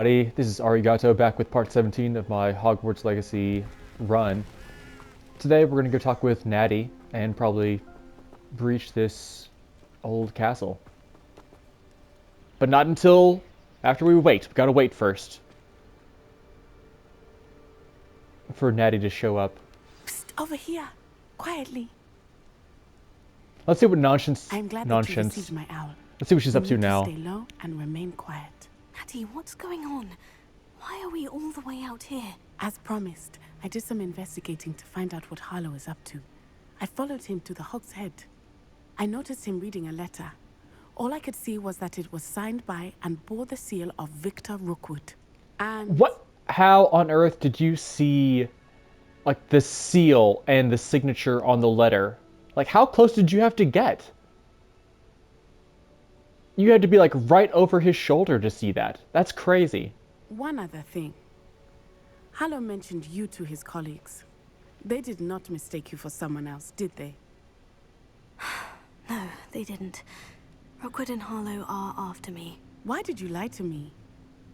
Buddy, this is Arigato back with part 17 of my Hogwarts Legacy run. Today we're going to go talk with Natty and probably breach this old castle. But not until after we wait. We gotta wait first for Natty to show up. Psst, over here, quietly. Let's see what nonsense. I'm glad that you received my owl. Let's see what she's up to now. Stay low and remain quiet. Natty, what's going on? Why are we all the way out here? As promised, I did some investigating to find out what Harlow is up to. I followed him to the Hog's Head. I noticed him reading a letter. All I could see was that it was signed by and bore the seal of Victor Rookwood. And what? How on earth did you see, like, the seal and the signature on the letter? Like, how close did you have to get? You had to be, like, right over his shoulder to see that. That's crazy. One other thing. Harlow mentioned you to his colleagues. They did not mistake you for someone else, did they? No, they didn't. Rookwood and Harlow are after me. Why did you lie to me?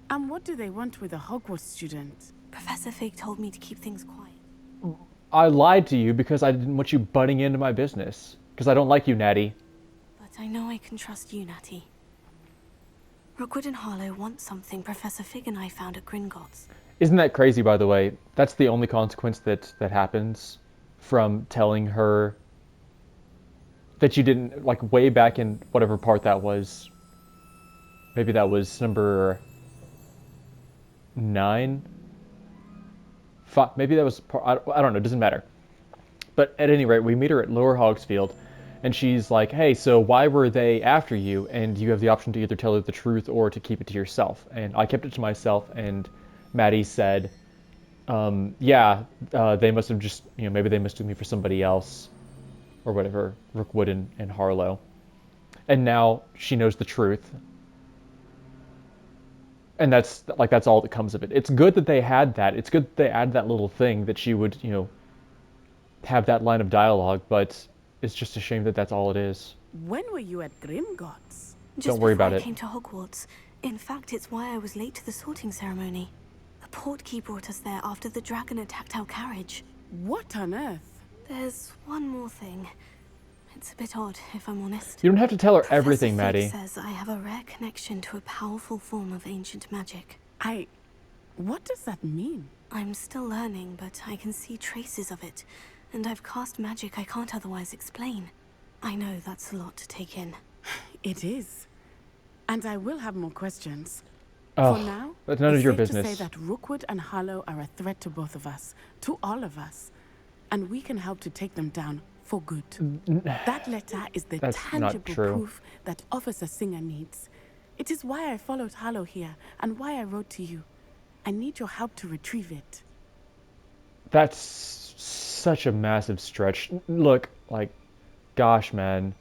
And what do they want with a Hogwarts student? Professor Fig told me to keep things quiet. I lied to you because I didn't want you butting into my business. Because I don't like you, Natty. But I know I can trust you, Natty. Rookwood and Harlow want something Professor Fig and I found at Gringotts. Isn't that crazy, by the way? That's the only consequence that happens from telling her that you didn't, like, way back in whatever part that was. Maybe that was number 9? Maybe that was part, I don't know, it doesn't matter. But at any rate, we meet her at Lower Hogsfield, and she's like, hey, so why were they after you? And you have the option to either tell her the truth or to keep it to yourself. And I kept it to myself, and Maddie said, they must have just, maybe they mistook me for somebody else. Or whatever, Rookwood and Harlow. And now she knows the truth. And that's all that comes of it. It's good that they had that. It's good that they add that little thing that she would, have that line of dialogue, but it's just a shame that that's all it is. When were you at Gringotts? Don't worry about it. I came to Hogwarts. In fact, it's why I was late to the sorting ceremony. The portkey brought us there after the dragon attacked our carriage. What on earth? There's one more thing. It's a bit odd, if I'm honest. You don't have to tell her Professor everything, Fig Maddie. Says I have a rare connection to a powerful form of ancient magic. What does that mean? I'm still learning, but I can see traces of it, and I've cast magic I can't otherwise explain. I know that's a lot to take in. It is. And I will have more questions. Oh, for now, that's none of your it's safe business. to say that Rookwood and Harlow are a threat to both of us, to all of us. And we can help to take them down for good. That letter is the tangible proof that Officer Singer needs. It is why I followed Harlow here, and why I wrote to you. I need your help to retrieve it. That's such a massive stretch. Look, like, gosh, man.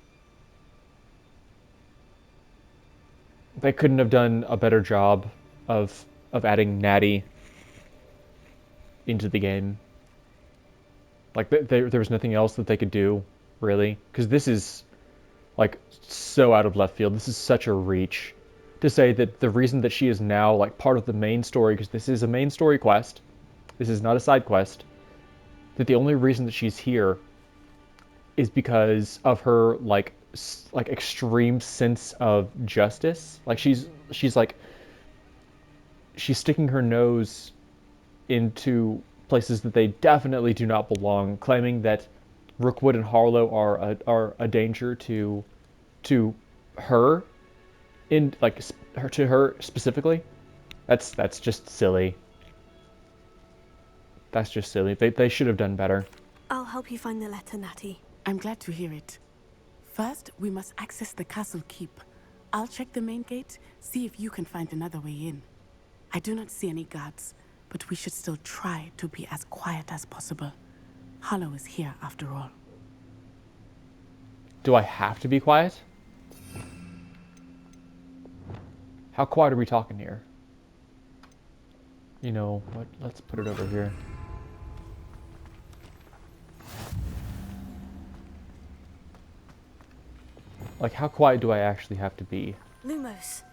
They couldn't have done a better job of adding Natty into the game. Like, there was nothing else that they could do, really. Because this is, like, so out of left field. This is such a reach. To say that the reason that she is now, like, part of the main story, because this is a main story quest. This is not a side quest. That the only reason that she's here is because of her, like extreme sense of justice. Like, she's sticking her nose into places that they definitely do not belong, claiming that Rookwood and Harlow are a danger to her, to her specifically. That's just silly. That's just silly. They should have done better. I'll help you find the letter, Natty. I'm glad to hear it. First, we must access the castle keep. I'll check the main gate, see if you can find another way in. I do not see any guards, but we should still try to be as quiet as possible. Harlow is here, after all. Do I have to be quiet? How quiet are we talking here? You know what? Let's put it over here. Like, how quiet do I actually have to be? Lumos.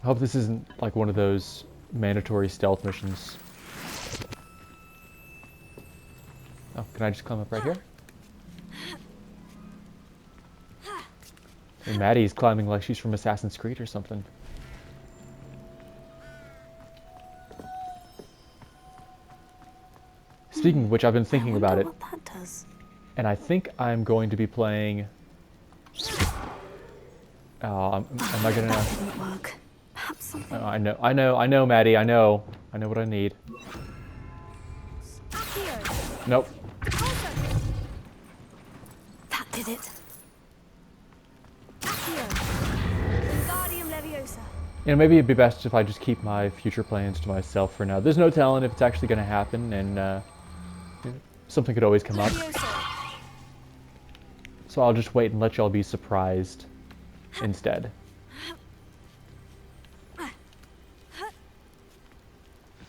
hope this isn't like one of those mandatory stealth missions. Oh, can I just climb up right here? And Maddie's climbing like she's from Assassin's Creed or something. Speaking of which, I've been thinking about it. What that does. And I think I'm going to be playing... am I gonna... That didn't work. Perhaps something... I know, Maddie, I know what I need. Nope. That did it. You know, maybe it'd be best if I just keep my future plans to myself for now. There's no telling if it's actually going to happen, and something could always come up. So I'll just wait and let y'all be surprised instead.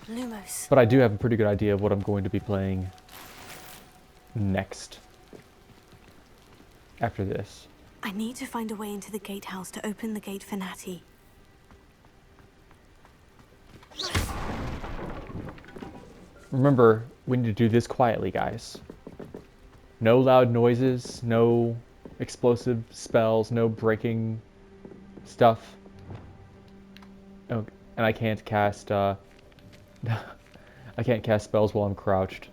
Lumos. But I do have a pretty good idea of what I'm going to be playing next. After this. I need to find a way into the gatehouse to open the gate for Natty. Remember, we need to do this quietly, guys. No loud noises, no explosive spells, no breaking stuff. Oh, and I can't cast, I can't cast spells while I'm crouched.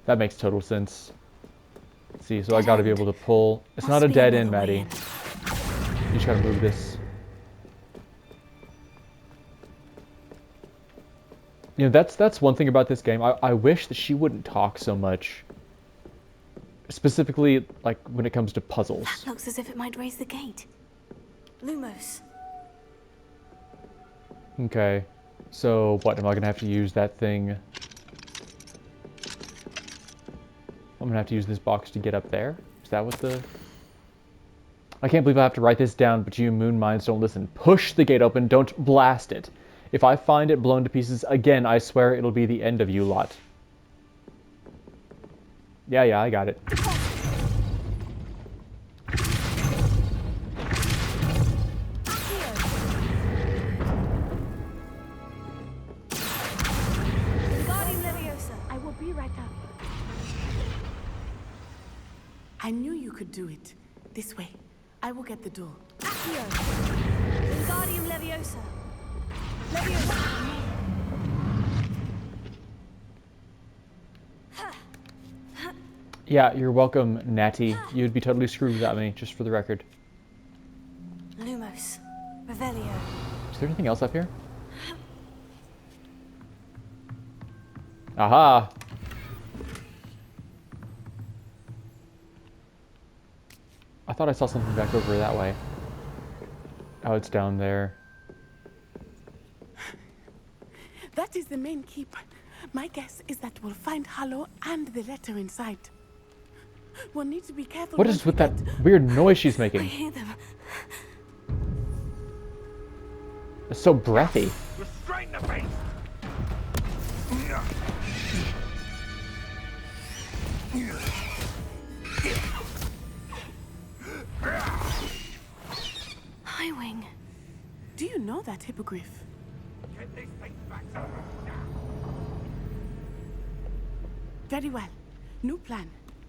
That makes total sense. See, so I gotta be able to pull. It's not a dead end, Maddie. You just gotta move this. You know, that's one thing about this game. I wish that she wouldn't talk so much. Specifically, like, when it comes to puzzles. That looks as if it might raise the gate. Lumos. Okay. So, what, am I gonna have to use that thing? I'm gonna have to use this box to get up there? Is that what the... I can't believe I have to write this down, but you moon minds don't listen. Push the gate open, don't blast it. If I find it blown to pieces again, I swear it'll be the end of you lot. Yeah, I got it. I will be right up. I knew you could do it. This way. I will get the door. Wingardium Leviosa. Yeah, you're welcome, Natty. You'd be totally screwed without me, just for the record. Lumos. Revelio. Is there anything else up here? Aha! I thought I saw something back over that way. Oh, it's down there. That is the main keep. My guess is that we'll find Hallow and the letter inside. We'll need to be careful. What is with that weird noise she's I making? hear them. It's so breathy. Restrain the beast! Highwing. Do you know that hippogriff? Get these things back now! Very well. New plan.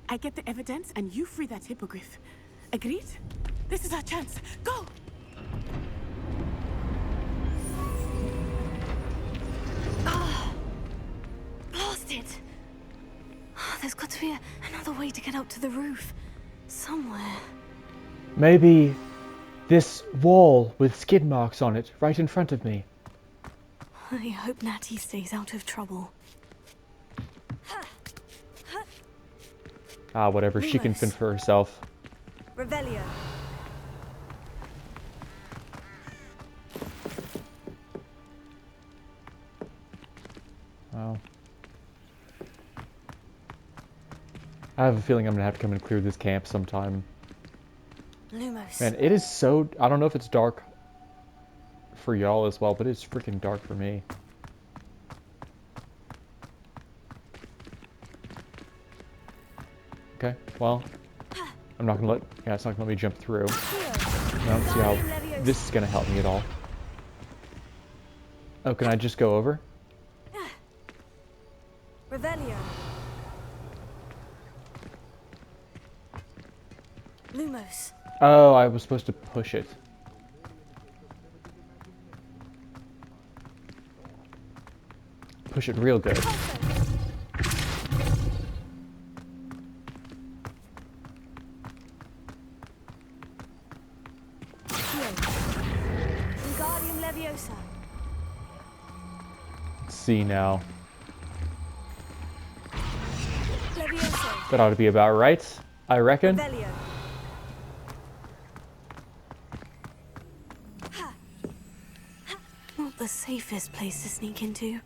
I get the evidence and you free that hippogriff. Agreed? This is our chance. Go! Blast it! There's got to be another way to get up to the roof. Somewhere. Maybe this wall with skid marks on it right in front of me. I hope Natty stays out of trouble. Ah, whatever. She can fend for herself. Revelio. Wow. I have a feeling I'm gonna have to come and clear this camp sometime. Lumos. Man, it is so... I don't know if it's dark for y'all as well, but it's freaking dark for me. Okay, well, I'm not gonna let... Yeah, it's not gonna let me jump through. I don't see how this is gonna help me at all. Oh, can I just go over? Revelio. Lumos. Oh, I was supposed to push it. Push it real good. Wingardium Leviosa. Let's see now. Leviosa. That ought to be about right, I reckon. Revelio. Not the safest place to sneak into.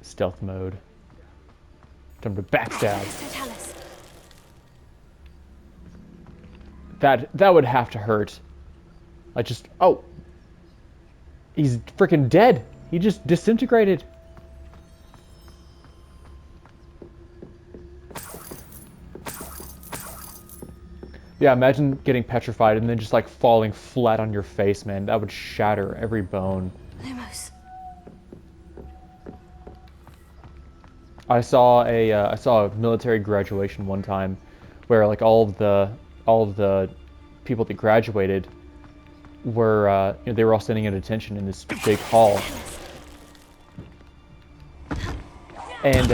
Stealth mode. Time to backstab. Totalis. That would have to hurt. I just... Oh! He's freaking dead! He just disintegrated! Yeah, imagine getting petrified and then just like falling flat on your face, man. That would shatter every bone. Lumos. I saw a military graduation one time, where like all of the people that graduated were they were all standing at attention in this big hall, and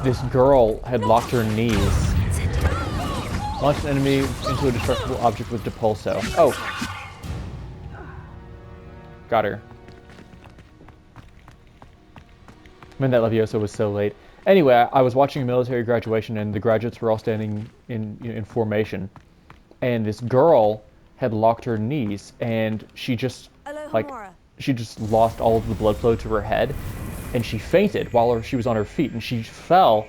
this girl had locked her knees. Launch an enemy into a destructible object with Depulso. Oh, got her. Man, that Leviosa was so late. Anyway, I was watching a military graduation, and the graduates were all standing in formation, and this girl had locked her knees, and she just she just lost all of the blood flow to her head, and she fainted while she was on her feet, and she fell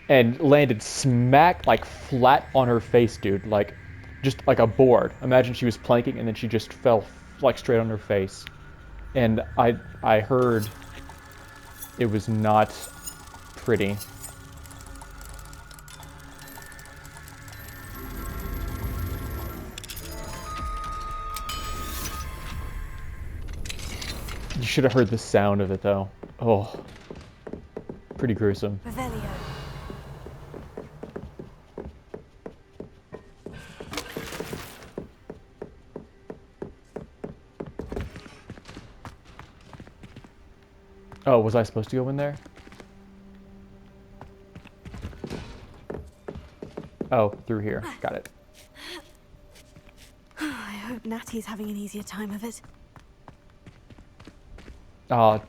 and landed smack like flat on her face, dude, like just like a board. Imagine she was planking and then she just fell like straight on her face, and I heard it was not pretty. You should have heard the sound of it, though. Oh, pretty gruesome. Revelio. Oh, was I supposed to go in there? Oh, through here. Got it. I hope Natty's having an easier time of it. Oh,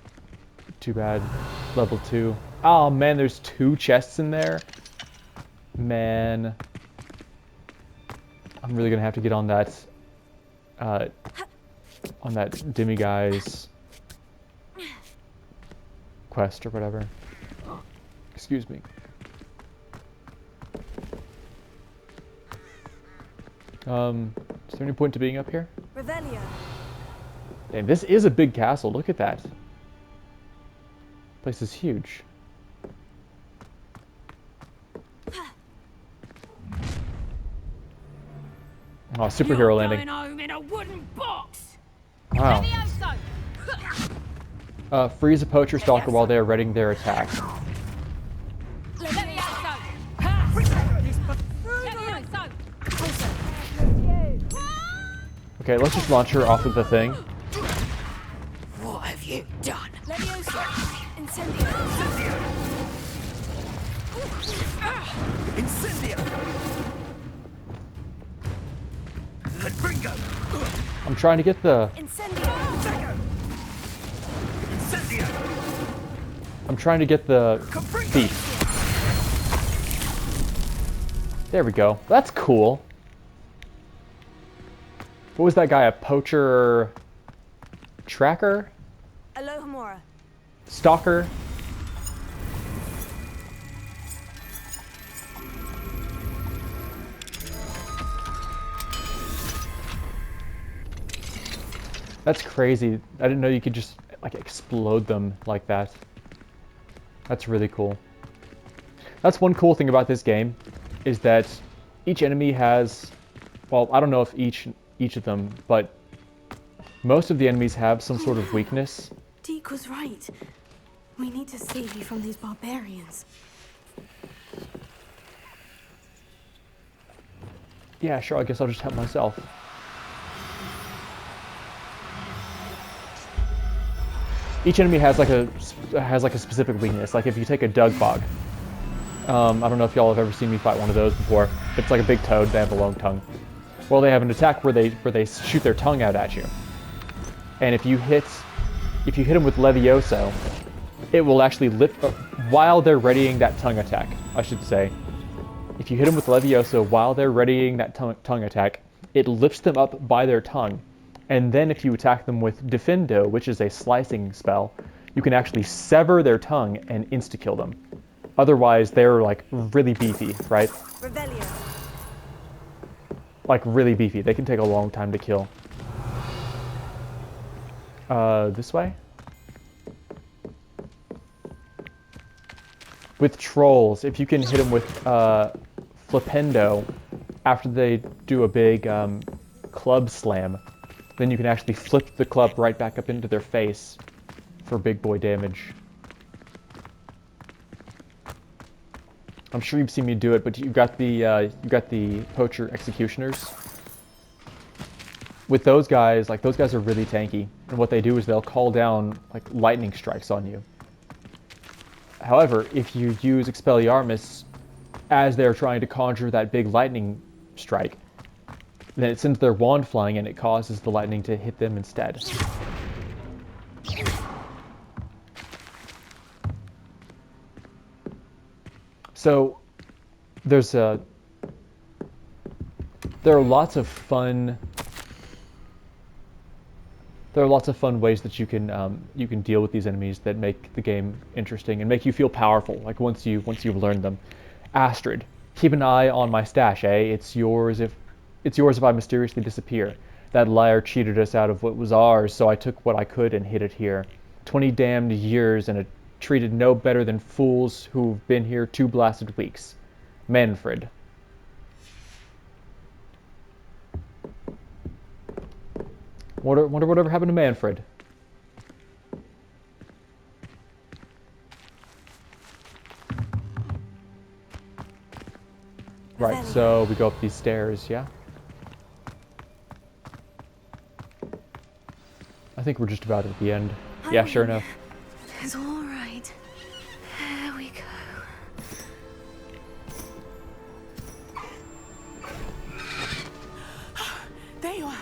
too bad. Level 2. Oh man, there's 2 chests in there. Man. I'm really gonna have to get on that demiguy's quest or whatever. Excuse me. Is there any point to being up here? Revelio. Damn, this is a big castle. Look at that. Place is huge. Oh, superhero landing. Home in a wooden box. Wow. Freeze a poacher stalker while they are readying their attack. Okay, let's just launch her off of the thing. What have you done? Leviosa. Incendio. Incendio! Ringo! I'm trying to get the... Incendio. Incendio! I'm trying to get the thief. There we go. That's cool. What was that guy? A poacher... tracker? Alohomora. Stalker? That's crazy. I didn't know you could just like explode them like that. That's really cool. That's one cool thing about this game, is that each enemy has, well, I don't know if each of them, but most of the enemies have some sort of weakness. Deke was right. We need to save you from these barbarians. Yeah, sure, I guess I'll just help myself. Each enemy has like a specific weakness. Like if you take a Dug Bog, I don't know if y'all have ever seen me fight one of those before. It's like a big toad. They have a long tongue. Well, they have an attack where they shoot their tongue out at you, and if you hit them with Levioso, it will actually lift while they're readying that tongue attack. I should say, if you hit them with Levioso while they're readying that tongue attack, it lifts them up by their tongue. And then if you attack them with Defendo, which is a slicing spell, you can actually sever their tongue and insta-kill them. Otherwise, they're like really beefy, right? Revelio. Like really beefy. They can take a long time to kill. This way? With trolls, if you can hit them with Flipendo after they do a big club slam, then you can actually flip the club right back up into their face for big boy damage. I'm sure you've seen me do it, but you got the poacher executioners. With those guys, like those guys are really tanky, and what they do is they'll call down like lightning strikes on you. However, if you use Expelliarmus as they're trying to conjure that big lightning strike, then it sends their wand flying and it causes the lightning to hit them instead. So there are lots of fun ways that you can deal with these enemies that make the game interesting and make you feel powerful. Like once you've learned them. Astrid, keep an eye on my stash, eh? It's yours if I mysteriously disappear. That liar cheated us out of what was ours, so I took what I could and hid it here. 20 damned years and treated no better than fools who've been here 2 blasted weeks. Manfred. Wonder whatever happened to Manfred. Right, so we go up these stairs, yeah? I think we're just about at the end. Yeah, sure enough. It's all right. There we go. There you are.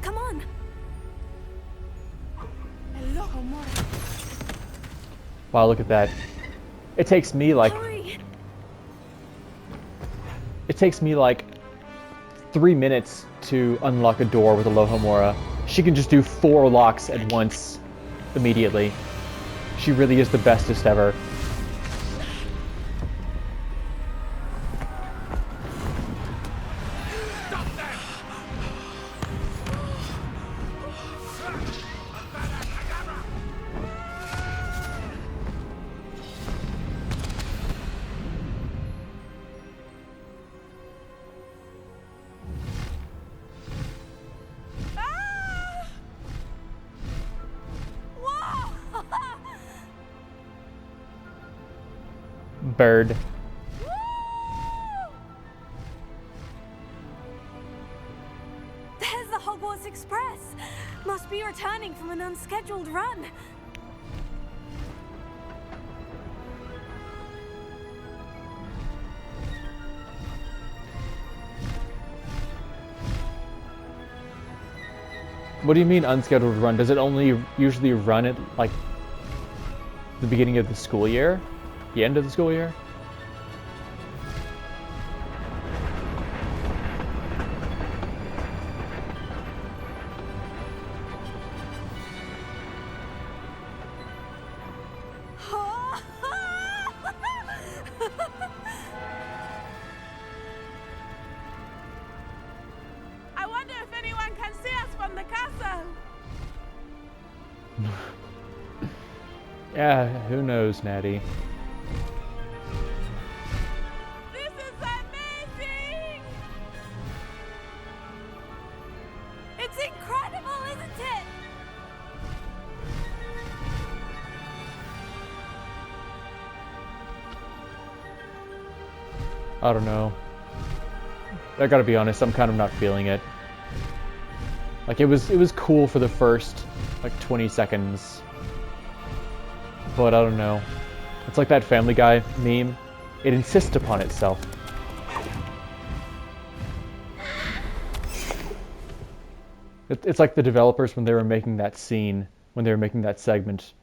Come on. Hello, Mora. Wow, look at that. It takes me like... Hurry. It takes me like 3 minutes to unlock a door with a Lohomora. She can just do 4 locks at once immediately. She really is the bestest ever. Bird. There's the Hogwarts Express. Must be returning from an unscheduled run. What do you mean unscheduled run? Does it only usually run at like the beginning of the school year? The end of the school year? I wonder if anyone can see us from the castle. Yeah, who knows, Natty? This is amazing! It's incredible, isn't it? I don't know. I gotta be honest, I'm kind of not feeling it. Like, it was cool for the first, like, 20 seconds. But I don't know. It's like that Family Guy meme. It insists upon itself. It's like the developers when they were making that scene, when they were making that segment.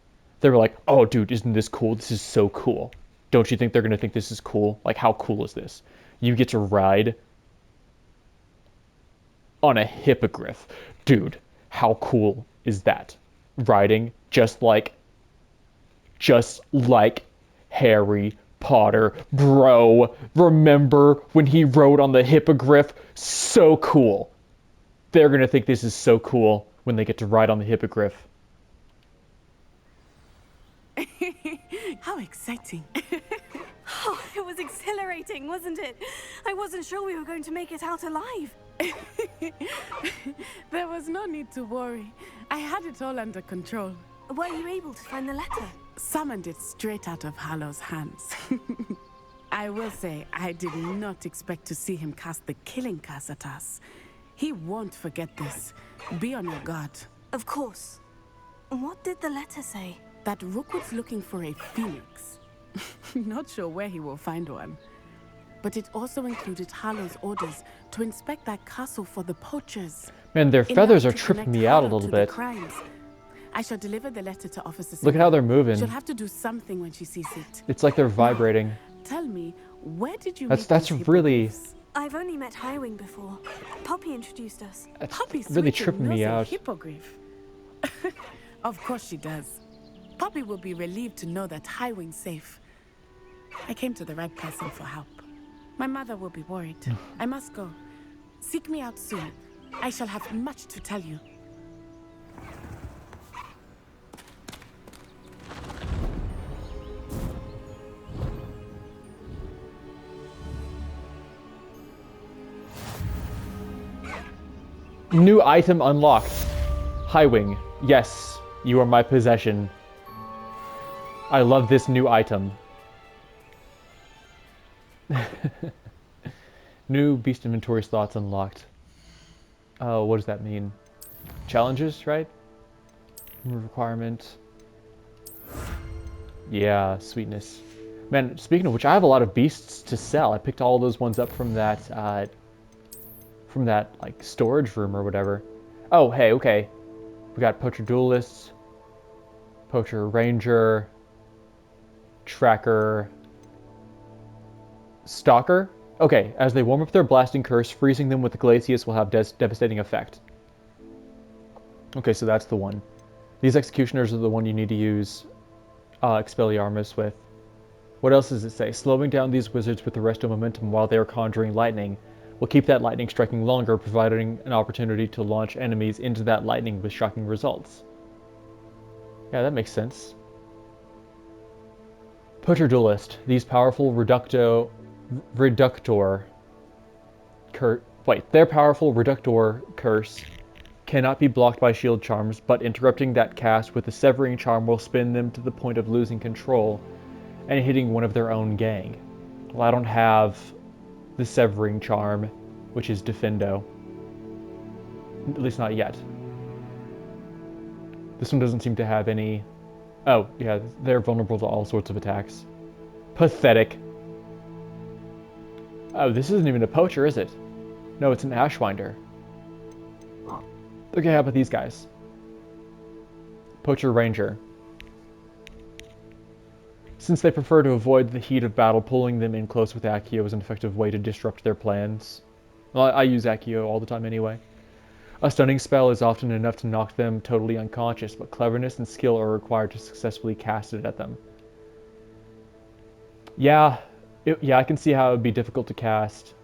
They were like, oh, dude, isn't this cool? This is so cool. Don't you think they're going to think this is cool? Like, how cool is this? You get to ride on a hippogriff. Dude, how cool is that? Riding just like Harry Potter. Bro, remember when he rode on the hippogriff? So cool. They're going to think this is so cool when they get to ride on the hippogriff. How exciting. Oh, it was exhilarating, wasn't it? I wasn't sure we were going to make it out alive. There was no need to worry. I had it all under control. Were you able to find the letter? Summoned it straight out of Hallow's hands. I will say, I did not expect to see him cast the killing curse at us. He won't forget this. Be on your guard. Of course. What did the letter say? That Rookwood's looking for a phoenix. Not sure where he will find one. But it also included Hallow's orders to inspect that castle for the poachers. Man, their feathers are Enough to tripping connect me out a Harlow little to the bit. crimes. I shall deliver the letter to Officer Look at how they're moving. She'll have to do something when she sees it. It's like they're vibrating. Tell me, where did you That's meet these really hippogriffs? I've only met Highwing before. Poppy introduced us. that's Poppy really Switching tripping me knows a out. hippogriff. Of course she does. Poppy will be relieved to know that Highwing's safe. I came to the right person for help. My mother will be worried. I must go. Seek me out soon. I shall have much to tell you. New item unlocked. Highwing. Yes, you are my possession. I love this new item. New beast inventory slots unlocked. Oh, what does that mean? Challenges, right? Requirement. Yeah, sweetness. Man, speaking of which, I have a lot of beasts to sell. I picked all those ones up from that like storage room or whatever. Oh, hey, okay. We got Poacher Duelist, Poacher Ranger, Tracker, Stalker. Okay, as they warm up their blasting curse, freezing them with the Glacius will have devastating effect. Okay, so that's the one. These Executioners are the one you need to use Expelliarmus with. What else does it say? Slowing down these wizards with the rest of momentum while they are conjuring lightning will keep that lightning striking longer, providing an opportunity to launch enemies into that lightning with shocking results. Yeah, that makes sense. Poacher Duelist. These powerful their powerful Reductor curse cannot be blocked by shield charms, but interrupting that cast with the Severing charm will spin them to the point of losing control and hitting one of their own gang. Well, I don't have the Severing charm, which is Defendo. At least not yet. This one doesn't seem to have any... Oh, yeah, they're vulnerable to all sorts of attacks. Pathetic. Oh, this isn't even a poacher, is it? No, it's an Ashwinder. Okay, how about these guys? Poacher Ranger. Since they prefer to avoid the heat of battle, pulling them in close with Accio is an effective way to disrupt their plans. Well, I use Accio all the time anyway. A stunning spell is often enough to knock them totally unconscious, but cleverness and skill are required to successfully cast it at them. Yeah, I can see how it would be difficult to cast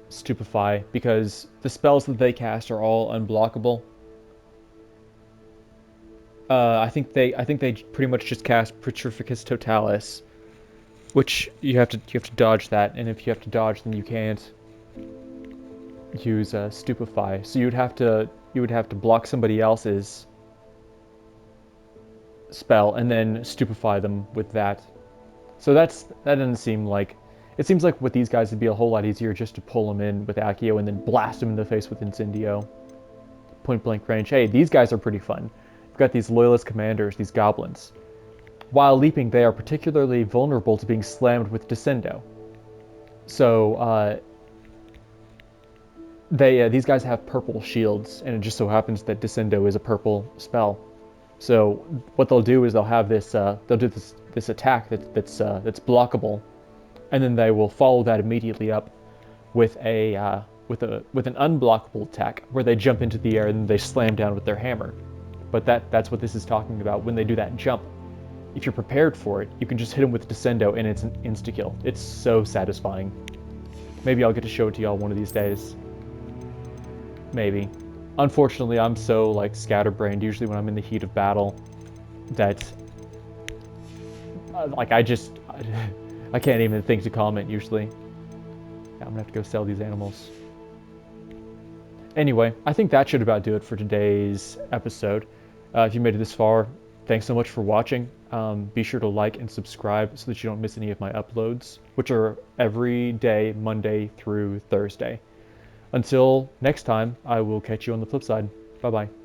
Stupefy, because the spells that they cast are all unblockable. I think they pretty much just cast Petrificus Totalis, which you have to dodge that, and if you have to dodge, then you can't use Stupefy. So you would have to block somebody else's spell and then Stupefy them with that. So that doesn't seem like. It seems like with these guys it'd be a whole lot easier just to pull them in with Accio and then blast them in the face with Incendio. Point blank range. Hey, these guys are pretty fun. We've got these loyalist commanders, these goblins. While leaping, they are particularly vulnerable to being slammed with Descendo. So these guys have purple shields, and it just so happens that Descendo is a purple spell. So what they'll do is they'll have this they'll do this attack that's blockable, and then they will follow that immediately up with an unblockable attack where they jump into the air and they slam down with their hammer. But that's what this is talking about. When they do that jump, if you're prepared for it, you can just hit them with Descendo and it's an insta-kill. It's so satisfying. Maybe I'll get to show it to y'all one of these days. Maybe. Unfortunately, I'm so like scatterbrained usually when I'm in the heat of battle that like I can't even think to comment usually. Yeah, I'm gonna have to go sell these animals. Anyway, I think that should about do it for today's episode. If you made it this far, thanks so much for watching. Be sure to like and subscribe so that you don't miss any of my uploads, which are every day, Monday through Thursday. Until next time, I will catch you on the flip side. Bye-bye.